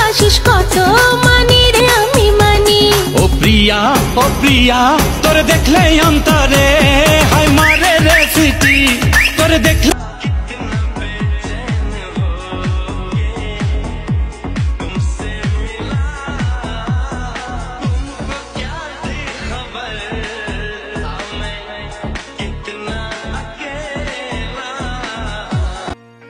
ভালোবাসিস কত মানি রে আমি মানি। ও প্রিয়া তোরে দেখলে অন্তরে হায় মারে রে সিটি তোরে দেখলে